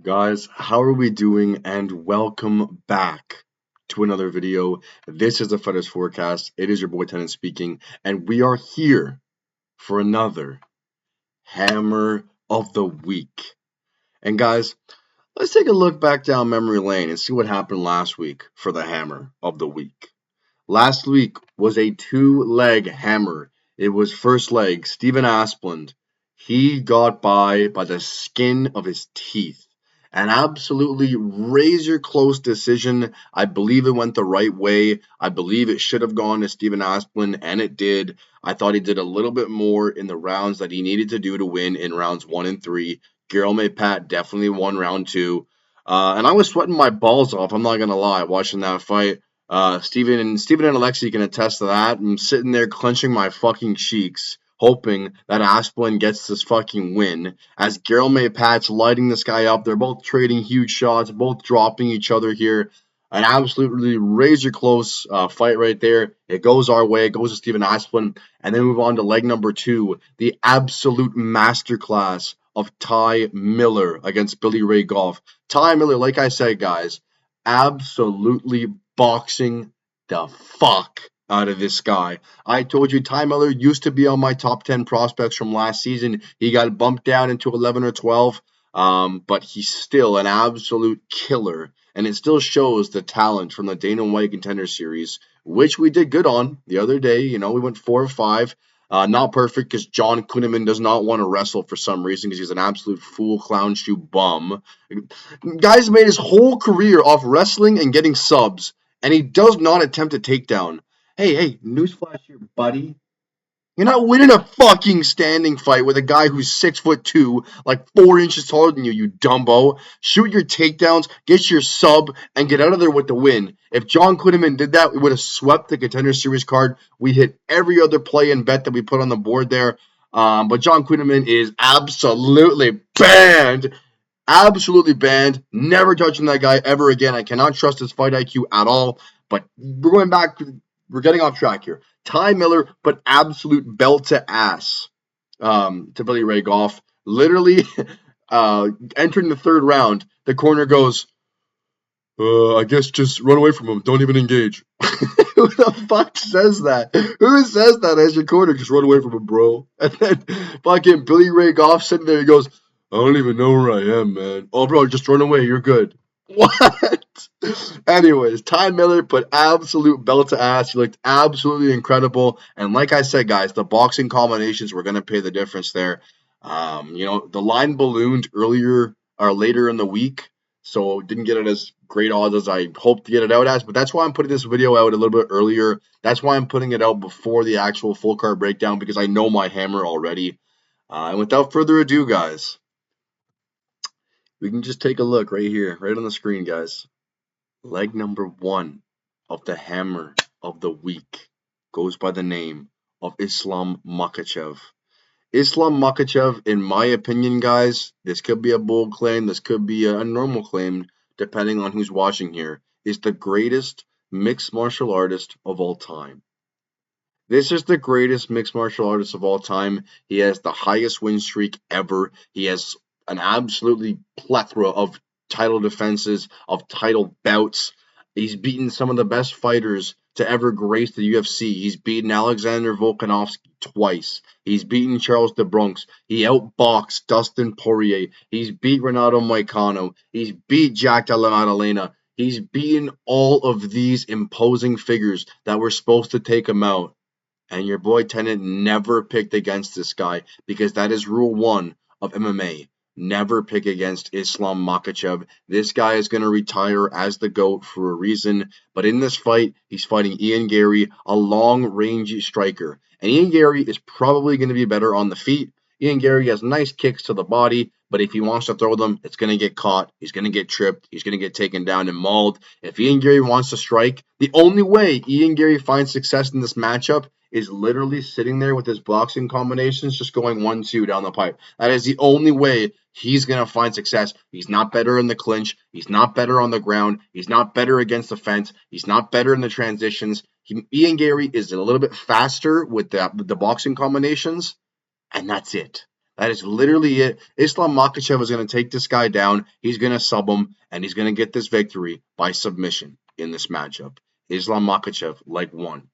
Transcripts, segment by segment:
Guys, how are we doing? And welcome back to another video. This is the Fighters Forecast. It is your boy Tenant speaking, and we are here for another Hammer of the Week. And guys, let's take a look back down memory lane and see what happened last week for the Hammer of the Week. Last week was a two-leg hammer. It was first leg, Steven Asplund. He got by the skin of his teeth. An absolutely razor close decision. I believe it went the right way. I believe it should have gone to Steven Asplund, and it did. I thought he did a little bit more in the rounds that he needed to do to win in rounds 1 and 3. Garry Pat definitely won round 2. And I was sweating my balls off, I'm not going to lie, watching that fight. Steven and Alexi can attest to that. I'm sitting there clenching my fucking cheeks, hoping that Asplund gets this fucking win. As Garry Pat's lighting this guy up, they're both trading huge shots, both dropping each other here. An absolutely razor close fight right there. It goes our way. It goes to Steven Asplund. And then move on to leg number 2, the absolute masterclass of Ty Miller against Billy Ray Goff. Ty Miller, like I said, guys, absolutely boxing the fuck out of this guy. I told you Ty Miller used to be on my top 10 prospects from last season. He got bumped down into 11 or 12, but he's still an absolute killer. And it still shows the talent from the Dana White Contender Series, which we did good on the other day. You know, we went 4 or 5. Not perfect because John Kuhneman does not want to wrestle for some reason because he's an absolute fool, clown shoe bum. Guy's made his whole career off wrestling and getting subs, and he does not attempt a takedown. Hey, newsflash here, buddy. You're not winning a fucking standing fight with a guy who's 6'2", like 4 inches taller than you dumbo. Shoot your takedowns, get your sub, and get out of there with the win. If John Kuhneman did that, we would have swept the Contender Series card. We hit every other play and bet that we put on the board there. But John Kuhneman is absolutely banned. Absolutely banned. Never touching that guy ever again. I cannot trust his fight IQ at all. But we're going back. We're getting off track here. Ty Miller, but absolute belt to ass to Billy Ray Goff. Literally entering the third round, the corner goes, I guess just run away from him. Don't even engage. Who the fuck says that? Who says that as your corner? Just run away from him, bro. And then fucking Billy Ray Goff sitting there, he goes, I don't even know where I am, man. Oh, bro, just run away. You're good. What? Anyways, Ty Miller put absolute belt to ass. He looked absolutely incredible. And like I said, guys, the boxing combinations were going to pay the difference there. The line ballooned earlier or later in the week, so didn't get it as great odds as I hoped to get it out as. But that's why I'm putting this video out a little bit earlier. That's why I'm putting it out before the actual full card breakdown, because I know my hammer already. And without further ado, guys, we can just take a look right here, right on the screen, guys. Leg number 1 of the Hammer of the Week goes by the name of Islam Makhachev. Islam Makhachev, in my opinion, guys, this could be a bold claim, this could be a normal claim, depending on who's watching here, is the greatest mixed martial artist of all time. This is the greatest mixed martial artist of all time. He has the highest win streak ever. He has an absolutely plethora of title defenses, of title bouts. He's beaten some of the best fighters to ever grace the UFC. He's beaten Alexander Volkanovski twice. He's beaten Charles de Bronx. He outboxed Dustin Poirier. He's beat Renato Moicano. He's beat Jack Della Maddalena. He's beaten all of these imposing figures that were supposed to take him out. And your boy Tennant never picked against this guy, because that is rule 1 of MMA. Never pick against Islam Makhachev. This guy is going to retire as the GOAT for a reason. But in this fight, he's fighting Ian Garry, a long-range striker. And Ian Garry is probably going to be better on the feet. Ian Garry has nice kicks to the body, but if he wants to throw them, it's going to get caught. He's going to get tripped. He's going to get taken down and mauled. If Ian Garry wants to strike, the only way Ian Garry finds success in this matchup is literally sitting there with his boxing combinations, just going 1-2 down the pipe. That is the only way he's going to find success. He's not better in the clinch. He's not better on the ground. He's not better against the fence. He's not better in the transitions. Ian Garry is a little bit faster with the boxing combinations, and that's it. That is literally it. Islam Makhachev is going to take this guy down. He's going to sub him, and he's going to get this victory by submission in this matchup. Islam Makhachev, leg 1.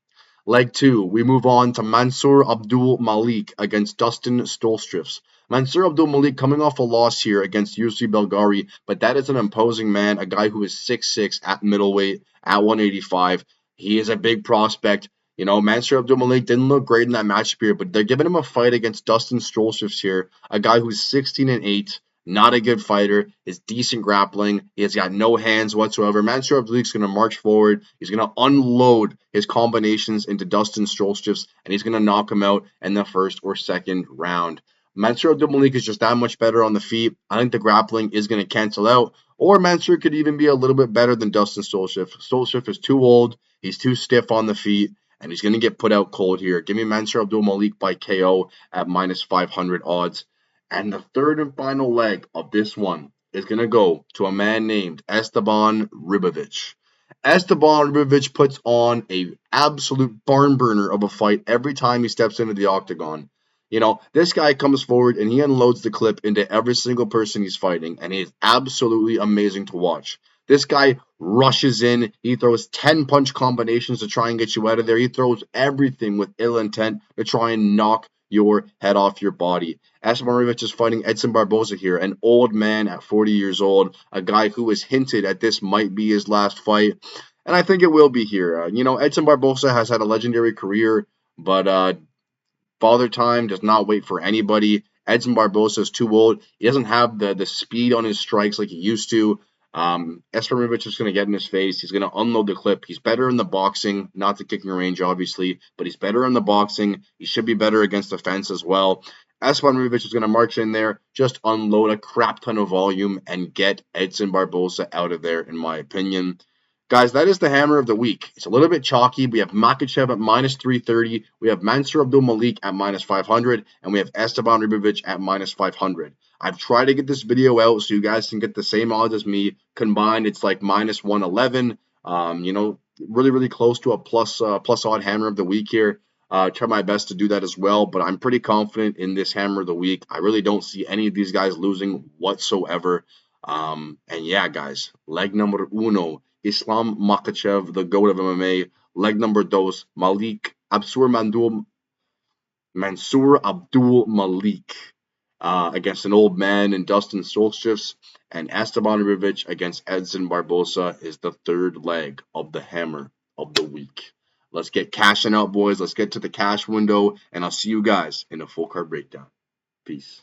Leg 2, we move on to Mansour Abdul Malik against Dustin Stolstrifs. Mansour Abdul Malik coming off a loss here against UC Belgari, but that is an imposing man, a guy who is 6'6 at middleweight, at 185. He is a big prospect. You know, Mansour Abdul Malik didn't look great in that match period, but they're giving him a fight against Dustin Stolstrifs here, a guy who's 16-8, not a good fighter, is decent grappling. He has got no hands whatsoever. Mansour Abdul Malik's going to march forward. He's going to unload his combinations into Dustin Stolstrifs, and he's going to knock him out in the first or second round. Mansour Abdul Malik is just that much better on the feet. I think the grappling is going to cancel out. Or Mansour could even be a little bit better than Dustin Stolstrifs. Stolstrifs is too old. He's too stiff on the feet. And he's going to get put out cold here. Give me Mansour Abdul Malik by KO at minus 500 odds. And the third and final leg of this one is going to go to a man named Esteban Ribovic. Esteban Ribovic puts on a absolute barn burner of a fight every time he steps into the octagon. You know, this guy comes forward and he unloads the clip into every single person he's fighting, and he is absolutely amazing to watch. This guy rushes in. He throws 10 punch combinations to try and get you out of there. He throws everything with ill intent to try and knock your head off your body. Esteban Ribovic is fighting Edson Barboza here, an old man at 40 years old, a guy who has hinted at this might be his last fight. And I think it will be here. You know, Edson Barboza has had a legendary career, but Father Time does not wait for anybody. Edson Barboza is too old. He doesn't have the speed on his strikes like he used to. Esteban Ribovic is going to get in his face. He's going to unload the clip. He's better in the boxing, not the kicking range, obviously, but he's better in the boxing. He should be better against the fence as well. Esteban Ribovic is going to march in there, just unload a crap ton of volume, and get Edson Barboza out of there, in my opinion. Guys, that is the hammer of the week. It's a little bit chalky. We have Makhachev at minus 330. We have Mansour Abdul Malik at minus 500. And we have Esteban Ribovic at minus 500. I've tried to get this video out so you guys can get the same odds as me. Combined, it's like minus 111. You know, really, really close to a plus odd hammer of the week here. Try my best to do that as well, but I'm pretty confident in this hammer of the week. I really don't see any of these guys losing whatsoever. And yeah, guys, leg number uno, Islam Makhachev, the GOAT of MMA. Leg number dos, Mansour Abdul Malik against an old man in Dustin Stolstrifs. And Esteban Ribovic against Edson Barboza is the third leg of the hammer of the week. Let's get cashing out, boys. Let's get to the cash window, and I'll see you guys in a full card breakdown. Peace.